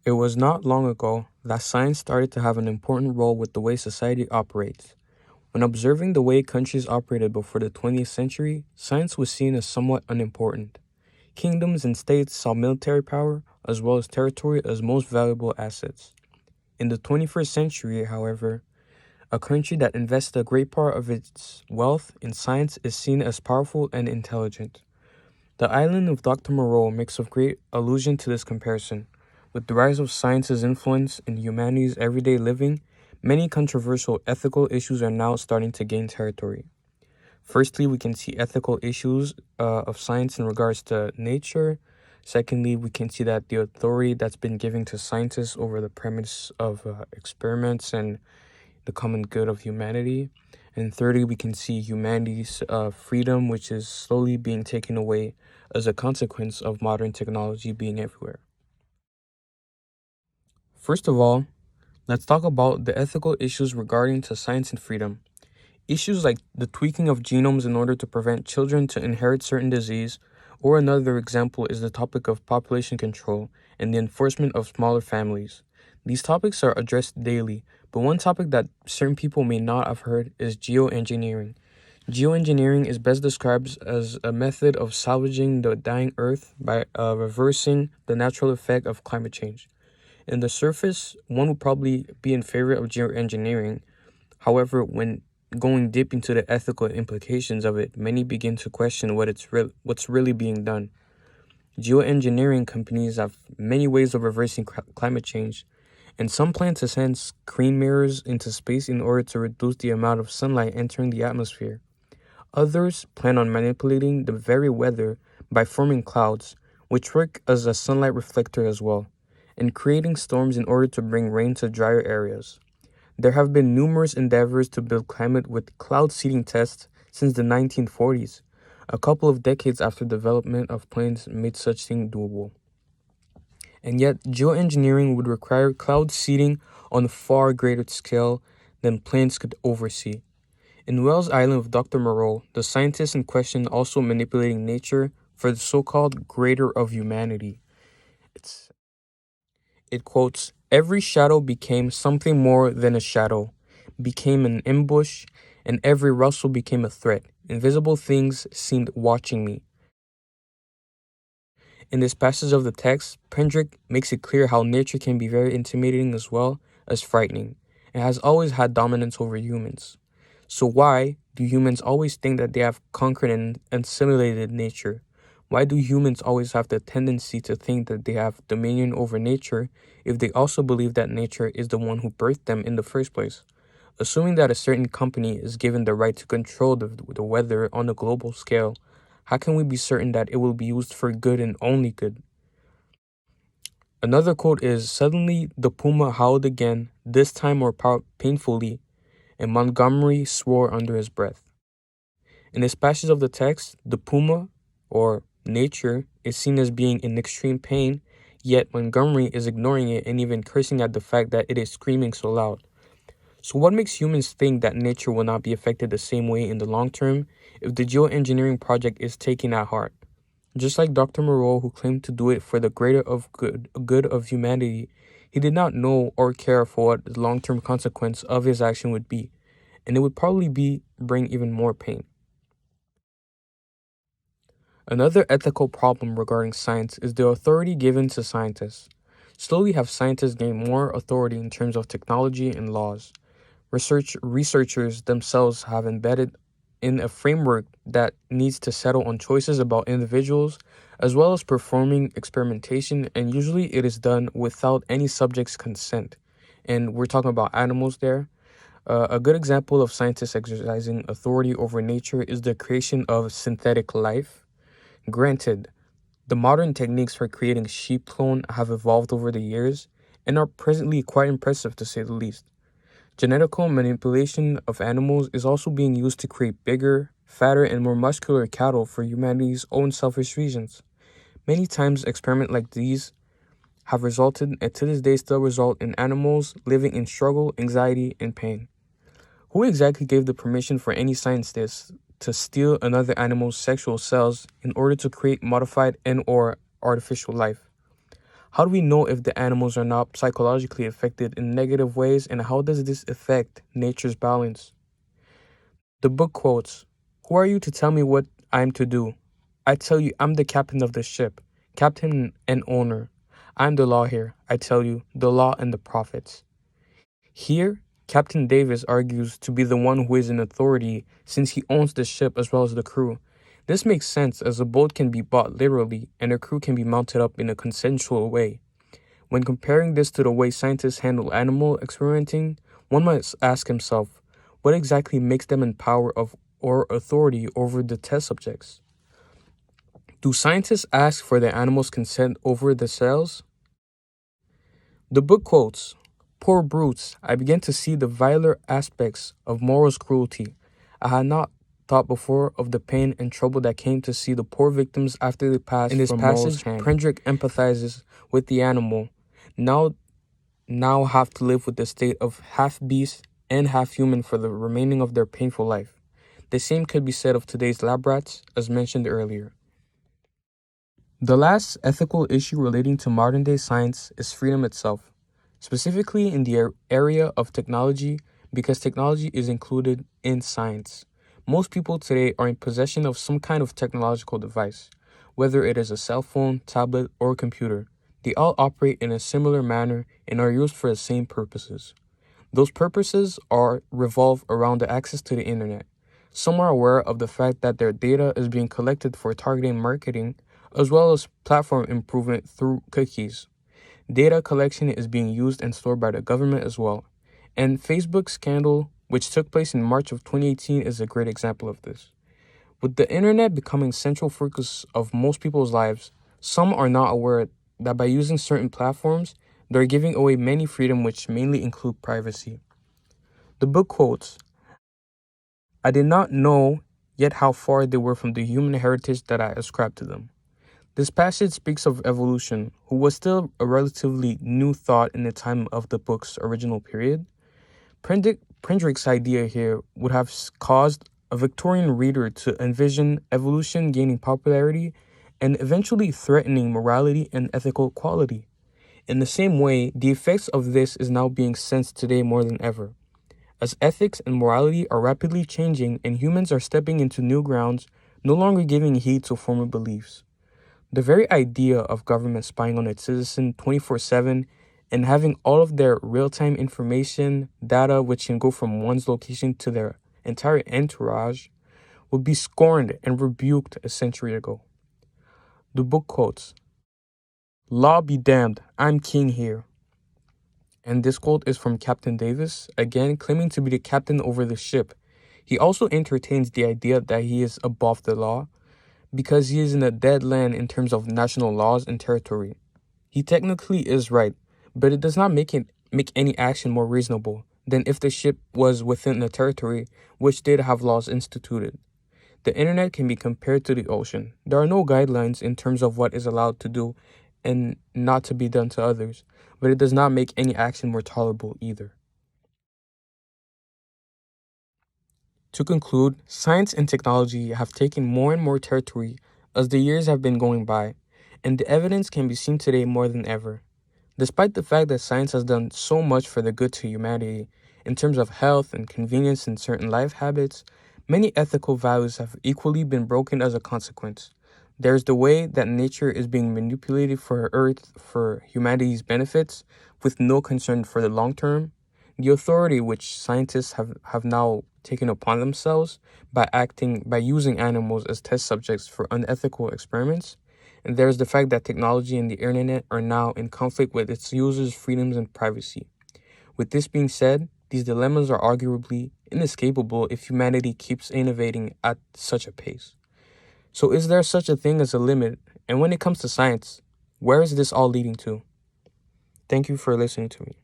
It was not long ago that science started to have an important role with the way society operates. When observing the way countries operated before the 20th century, science was seen as somewhat unimportant. Kingdoms and states saw military power as well as territory as most valuable assets. In the 21st century, however, a country that invested a great part of its wealth in science is seen as powerful and intelligent. The island of Dr. Moreau makes a great allusion to this comparison. With the rise of science's influence in humanity's everyday living, many controversial ethical issues are now starting to gain territory. Firstly, we can see ethical issues of science in regards to nature. Secondly, we can see that the authority that's been given to scientists over the premise of experiments and the common good of humanity. And thirdly, we can see humanity's freedom, which is slowly being taken away as a consequence of modern technology being everywhere. First of all, let's talk about the ethical issues regarding to science and freedom. Issues like the tweaking of genomes in order to prevent children to inherit certain disease, or another example is the topic of population control and the enforcement of smaller families. These topics are addressed daily, but one topic that certain people may not have heard is geoengineering. Geoengineering is best described as a method of salvaging the dying earth by reversing the natural effect of climate change. In the surface, one would probably be in favor of geoengineering. However, when going deep into the ethical implications of it, many begin to question what's really being done. Geoengineering companies have many ways of reversing climate change, and some plan to send screen mirrors into space in order to reduce the amount of sunlight entering the atmosphere. Others plan on manipulating the very weather by forming clouds, which work as a sunlight reflector as well, and creating storms in order to bring rain to drier areas. There have been numerous endeavors to build climate with cloud seeding tests since the 1940s, a couple of decades after development of planes made such thing doable. And yet, geoengineering would require cloud seeding on a far greater scale than planes could oversee. In Wells Island of Dr. Moreau, the scientist in question also manipulating nature for the so-called greater of humanity. It quotes, "Every shadow became something more than a shadow, became an ambush, and every rustle became a threat. Invisible things seemed watching me." In this passage of the text, Pendrick makes it clear how nature can be very intimidating as well as frightening, and has always had dominance over humans. So why do humans always think that they have conquered and assimilated nature? Why do humans always have the tendency to think that they have dominion over nature if they also believe that nature is the one who birthed them in the first place? Assuming that a certain company is given the right to control the weather on a global scale, how can we be certain that it will be used for good and only good? Another quote is, "Suddenly the puma howled again, this time more painfully, and Montgomery swore under his breath." In this passage of the text, the puma, or nature, is seen as being in extreme pain, yet Montgomery is ignoring it and even cursing at the fact that it is screaming so loud. So what makes humans think that nature will not be affected the same way in the long term if the geoengineering project is taken at heart? Just like Dr. Moreau, who claimed to do it for the greater of good of humanity, he did not know or care for what the long-term consequence of his action would be, and it would probably bring even more pain. Another ethical problem regarding science is the authority given to scientists. Slowly have scientists gained more authority in terms of technology and laws. Researchers themselves have embedded in a framework that needs to settle on choices about individuals, as well as performing experimentation, and usually it is done without any subject's consent. And we're talking about animals there. A good example of scientists exercising authority over nature is the creation of synthetic life. Granted, the modern techniques for creating sheep clone have evolved over the years and are presently quite impressive to say the least. Genetical manipulation of animals is also being used to create bigger, fatter, and more muscular cattle for humanity's own selfish reasons. Many times, experiments like these have resulted, and to this day still result, in animals living in struggle, anxiety, and pain. Who exactly gave the permission for any scientist to steal another animal's sexual cells in order to create modified and/or artificial life? How do we know if the animals are not psychologically affected in negative ways, and how does this affect nature's balance? The book quotes, "Who are you to tell me what I am to do? I tell you, I'm the captain of the ship, captain and owner. I'm the law here, I tell you, the law and the prophets." Here, Captain Davis argues to be the one who is in authority since he owns the ship as well as the crew. This makes sense as a boat can be bought literally and a crew can be mounted up in a consensual way. When comparing this to the way scientists handle animal experimenting, one must ask himself, what exactly makes them in power of or authority over the test subjects? Do scientists ask for the animals' consent over the cells? The book quotes, "Poor brutes, I began to see the viler aspects of Moro's cruelty. I had not thought before of the pain and trouble that came to see the poor victims after they passed from Moro's hand." In this passage, Prendrick empathizes with the animal, now have to live with the state of half beast and half human for the remaining of their painful life. The same could be said of today's lab rats, as mentioned earlier. The last ethical issue relating to modern-day science is freedom itself, specifically in the area of technology, because technology is included in science. Most people today are in possession of some kind of technological device, whether it is a cell phone, tablet, or computer. They all operate in a similar manner and are used for the same purposes. Those purposes revolve around the access to the internet. Some are aware of the fact that their data is being collected for targeted marketing, as well as platform improvement through cookies. Data collection is being used and stored by the government as well. And Facebook's scandal, which took place in March of 2018, is a great example of this. With the internet becoming central focus of most people's lives, some are not aware that by using certain platforms, they're giving away many freedom which mainly include privacy. The book quotes, "I did not know yet how far they were from the human heritage that I ascribed to them." This passage speaks of evolution, who was still a relatively new thought in the time of the book's original period. Prendrick's idea here would have caused a Victorian reader to envision evolution gaining popularity and eventually threatening morality and ethical equality. In the same way, the effects of this is now being sensed today more than ever. As ethics and morality are rapidly changing and humans are stepping into new grounds, no longer giving heed to former beliefs. The very idea of government spying on its citizens 24/7 and having all of their real-time information, data which can go from one's location to their entire entourage, would be scorned and rebuked a century ago. The book quotes, "Law be damned, I'm king here." And this quote is from Captain Davis, again claiming to be the captain over the ship. He also entertains the idea that he is above the law, because he is in a dead land in terms of national laws and territory. He technically is right, but it does not make any action more reasonable than if the ship was within a territory which did have laws instituted. The internet can be compared to the ocean. There are no guidelines in terms of what is allowed to do and not to be done to others, but it does not make any action more tolerable either. To conclude, science and technology have taken more and more territory as the years have been going by, and the evidence can be seen today more than ever. Despite the fact that science has done so much for the good to humanity in terms of health and convenience in certain life habits, many ethical values have equally been broken as a consequence. There's the way that nature is being manipulated for Earth for humanity's benefits with no concern for the long term, the authority which scientists have now taken upon themselves by using animals as test subjects for unethical experiments, and there's the fact that technology and the internet are now in conflict with its users' freedoms and privacy. With this being said, these dilemmas are arguably inescapable if humanity keeps innovating at such a pace. So is there such a thing as a limit? And when it comes to science, where is this all leading to? Thank you for listening to me.